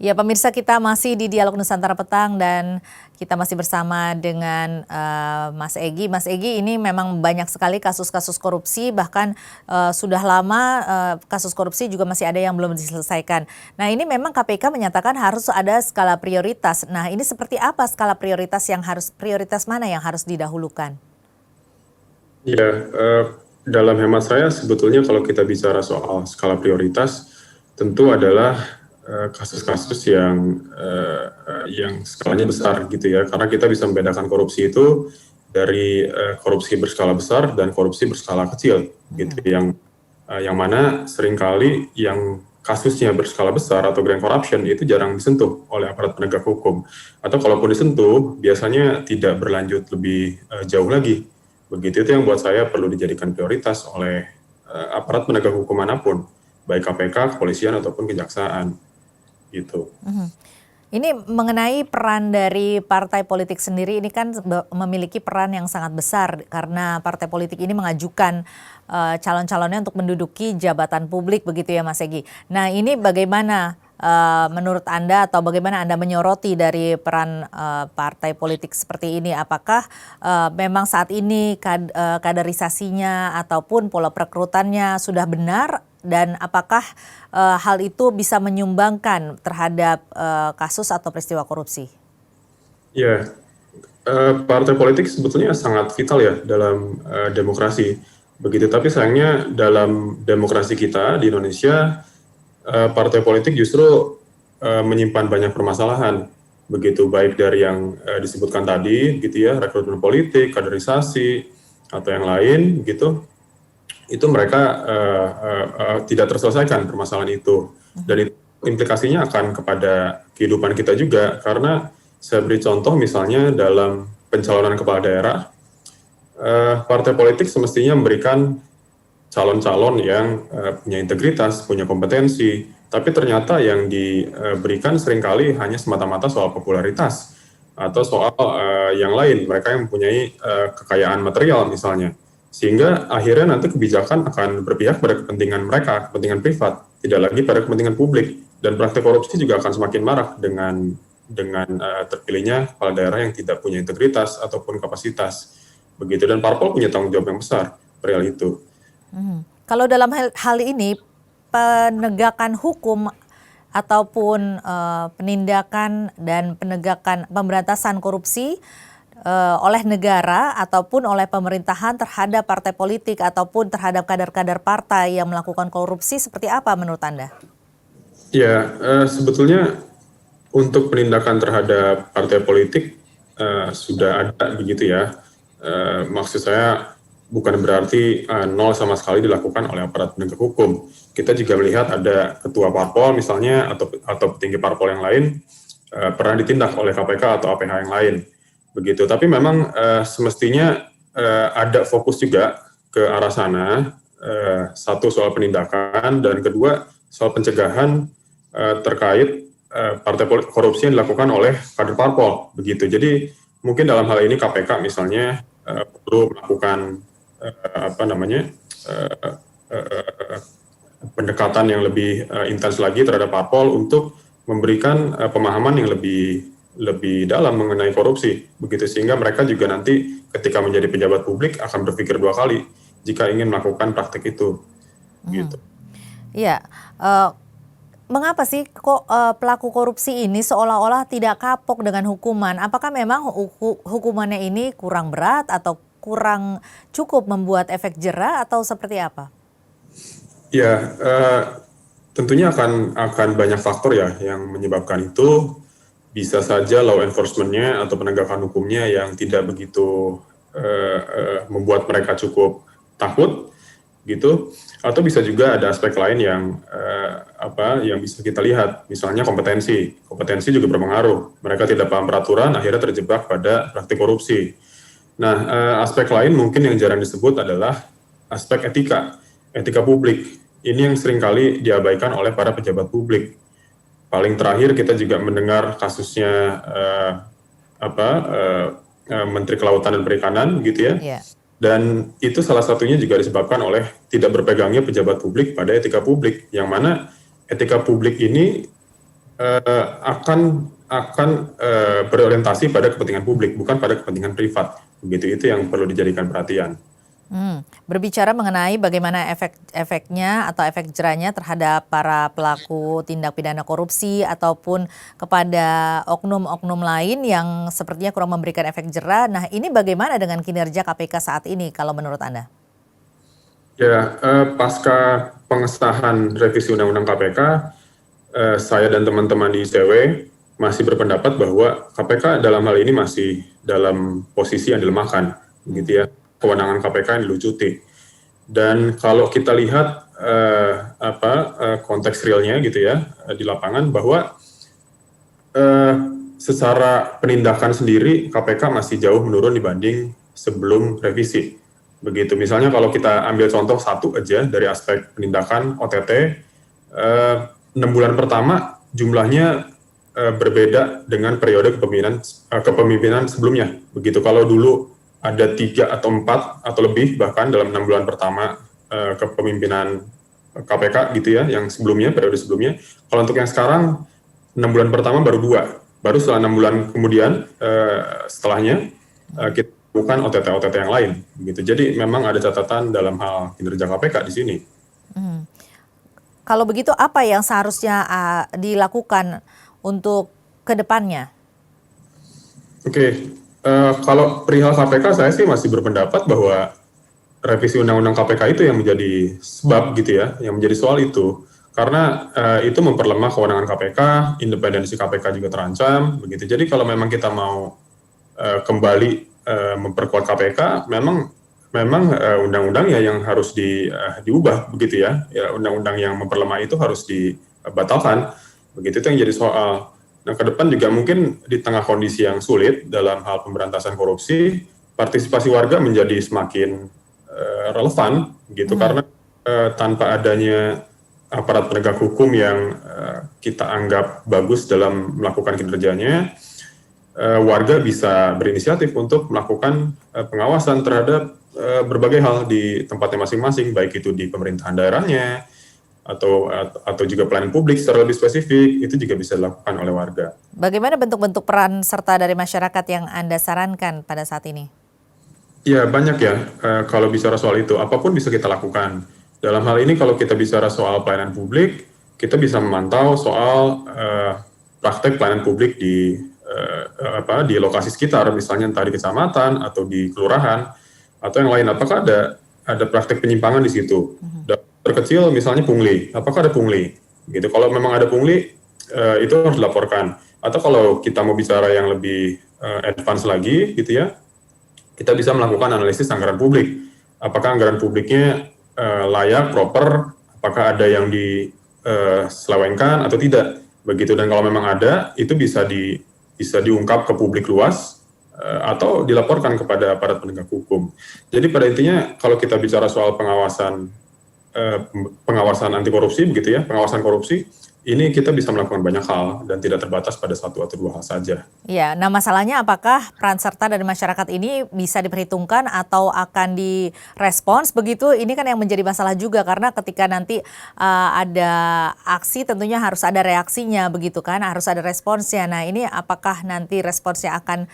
Ya, pemirsa, kita masih di Dialog Nusantara Petang dan kita masih bersama dengan Mas Egy. Mas Egy, ini memang banyak sekali kasus-kasus korupsi, bahkan sudah lama kasus korupsi juga masih ada yang belum diselesaikan. Nah, ini memang KPK menyatakan harus ada skala prioritas. Nah, ini seperti apa skala prioritas mana yang harus didahulukan? Ya, dalam hemat saya sebetulnya kalau kita bicara soal skala prioritas, tentu adalah kasus-kasus yang skalanya besar gitu ya, karena kita bisa membedakan korupsi itu dari korupsi berskala besar dan korupsi berskala kecil gitu, yang mana seringkali yang kasusnya berskala besar atau grand corruption itu jarang disentuh oleh aparat penegak hukum, atau kalaupun disentuh biasanya tidak berlanjut lebih jauh lagi. Begitu, itu yang buat saya perlu dijadikan prioritas oleh aparat penegak hukum manapun, baik KPK, kepolisian ataupun kejaksaan. Gitu. Ini mengenai peran dari partai politik sendiri, ini kan memiliki peran yang sangat besar karena partai politik ini mengajukan calon-calonnya untuk menduduki jabatan publik, begitu ya Mas Egy. Nah, ini bagaimana menurut Anda atau bagaimana Anda menyoroti dari peran partai politik seperti ini? Apakah memang saat ini kaderisasinya ataupun pola perekrutannya sudah benar? Dan apakah hal itu bisa menyumbangkan terhadap kasus atau peristiwa korupsi? Ya, partai politik sebetulnya sangat vital ya dalam demokrasi. Begitu, tapi sayangnya dalam demokrasi kita di Indonesia, partai politik justru menyimpan banyak permasalahan. Begitu, baik dari yang disebutkan tadi, gitu ya, rekrutmen politik, kaderisasi, atau yang lain, gitu. Itu mereka tidak terselesaikan permasalahan itu, dan itu implikasinya akan kepada kehidupan kita juga, karena saya beri contoh misalnya dalam pencalonan kepala daerah, partai politik semestinya memberikan calon-calon yang punya integritas, punya kompetensi, tapi ternyata yang diberikan seringkali hanya semata-mata soal popularitas atau soal yang lain, mereka yang mempunyai kekayaan material misalnya. Sehingga akhirnya nanti kebijakan akan berpihak pada kepentingan mereka, kepentingan privat, tidak lagi pada kepentingan publik. Dan praktik korupsi juga akan semakin marak dengan terpilihnya kepala daerah yang tidak punya integritas ataupun kapasitas. Begitu, dan parpol punya tanggung jawab yang besar perihal itu. Kalau dalam hal ini, penegakan hukum ataupun penindakan dan penegakan pemberantasan korupsi oleh negara ataupun oleh pemerintahan terhadap partai politik ataupun terhadap kader-kader partai yang melakukan korupsi seperti apa menurut Anda? Ya, sebetulnya untuk penindakan terhadap partai politik sudah ada begitu ya. Maksud saya bukan berarti nol sama sekali dilakukan oleh aparat penegak hukum. Kita juga melihat ada ketua parpol misalnya atau petinggi parpol yang lain pernah ditindak oleh KPK atau APH yang lain. Begitu, tapi memang semestinya ada fokus juga ke arah sana, satu soal penindakan dan kedua soal pencegahan terkait partai korupsi yang dilakukan oleh kader parpol, begitu. Jadi mungkin dalam hal ini KPK misalnya perlu melakukan pendekatan yang lebih intens lagi terhadap parpol untuk memberikan pemahaman yang lebih dalam mengenai korupsi, begitu, sehingga mereka juga nanti ketika menjadi pejabat publik akan berpikir dua kali jika ingin melakukan praktik itu. Gitu. Iya, mengapa sih kok pelaku korupsi ini seolah-olah tidak kapok dengan hukuman? Apakah memang hukumannya ini kurang berat atau kurang cukup membuat efek jera atau seperti apa? Ya, tentunya akan banyak faktor ya yang menyebabkan itu. Bisa saja law enforcement-nya atau penegakan hukumnya yang tidak begitu membuat mereka cukup takut, gitu. Atau bisa juga ada aspek lain yang bisa kita lihat, misalnya kompetensi juga berpengaruh. Mereka tidak paham peraturan, akhirnya terjebak pada praktik korupsi. Nah, aspek lain mungkin yang jarang disebut adalah aspek etika publik. Ini yang seringkali diabaikan oleh para pejabat publik. Paling terakhir kita juga mendengar kasusnya Menteri Kelautan dan Perikanan, gitu ya. Yeah. Dan itu salah satunya juga disebabkan oleh tidak berpegangnya pejabat publik pada etika publik, yang mana etika publik ini akan berorientasi pada kepentingan publik, bukan pada kepentingan privat. Begitu, itu yang perlu dijadikan perhatian. Berbicara mengenai bagaimana efeknya atau efek jerahnya terhadap para pelaku tindak pidana korupsi ataupun kepada oknum-oknum lain yang sepertinya kurang memberikan efek jerah. Nah, ini bagaimana dengan kinerja KPK saat ini kalau menurut Anda? Ya, pasca pengesahan revisi Undang-Undang KPK, saya dan teman-teman di ICW masih berpendapat bahwa KPK dalam hal ini masih dalam posisi yang dilemahkan, gitu ya. Kewenangan KPK yang dilucuti. Dan kalau kita lihat konteks realnya gitu ya di lapangan, bahwa secara penindakan sendiri KPK masih jauh menurun dibanding sebelum revisi. Begitu, misalnya kalau kita ambil contoh satu aja dari aspek penindakan OTT, 6 bulan pertama jumlahnya berbeda dengan periode kepemimpinan sebelumnya. Begitu, kalau dulu ada 3 atau 4 atau lebih bahkan dalam 6 bulan pertama kepemimpinan KPK gitu ya, yang sebelumnya, periode sebelumnya. Kalau untuk yang sekarang 6 bulan pertama baru 2, baru setelah 6 bulan kemudian setelahnya kita bukan OTT yang lain gitu. Jadi memang ada catatan dalam hal kinerja KPK di sini. Kalau begitu apa yang seharusnya dilakukan untuk ke depannya? Oke, kalau perihal KPK saya sih masih berpendapat bahwa revisi Undang-Undang KPK itu yang menjadi sebab gitu ya, yang menjadi soal itu. Karena itu memperlemah kewenangan KPK, independensi KPK juga terancam, begitu. Jadi kalau memang kita mau kembali memperkuat KPK, memang undang-undang ya yang harus diubah, begitu ya. Ya, undang-undang yang memperlemah itu harus dibatalkan, begitu, itu yang jadi soal. Nah, ke depan juga mungkin di tengah kondisi yang sulit dalam hal pemberantasan korupsi, partisipasi warga menjadi semakin relevan, gitu, karena tanpa adanya aparat penegak hukum yang kita anggap bagus dalam melakukan kinerjanya, warga bisa berinisiatif untuk melakukan pengawasan terhadap berbagai hal di tempatnya masing-masing, baik itu di pemerintahan daerahnya, atau juga pelayanan publik secara lebih spesifik, itu juga bisa dilakukan oleh warga. Bagaimana bentuk-bentuk peran serta dari masyarakat yang Anda sarankan pada saat ini? Ya, banyak ya, kalau bicara soal itu, apapun bisa kita lakukan. Dalam hal ini kalau kita bicara soal pelayanan publik, kita bisa memantau soal praktek pelayanan publik di lokasi sekitar, misalnya entah di kecamatan atau di kelurahan, atau yang lain. Apakah ada praktek penyimpangan di situ? Terkecil misalnya pungli, apakah ada pungli? Gitu. Kalau memang ada pungli, itu harus dilaporkan. Atau kalau kita mau bicara yang lebih advance lagi, gitu ya, kita bisa melakukan analisis anggaran publik. Apakah anggaran publiknya layak, proper, apakah ada yang diselewengkan atau tidak. Begitu, dan kalau memang ada, itu bisa diungkap ke publik luas atau dilaporkan kepada aparat penegak hukum. Jadi pada intinya kalau kita bicara soal pengawasan anti korupsi, begitu ya, pengawasan korupsi, ini kita bisa melakukan banyak hal dan tidak terbatas pada 1 atau 2 hal saja. Ya, nah masalahnya apakah peran serta dari masyarakat ini bisa diperhitungkan atau akan direspons begitu? Ini kan yang menjadi masalah juga, karena ketika nanti ada aksi tentunya harus ada reaksinya begitu kan, harus ada responsnya. Nah, ini apakah nanti responsnya akan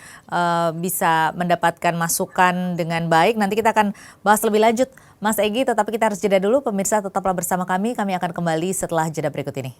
bisa mendapatkan masukan dengan baik? Nanti kita akan bahas lebih lanjut, Mas Egy, tetapi kita harus jeda dulu. Pemirsa tetaplah bersama kami akan kembali setelah jeda berikut ini.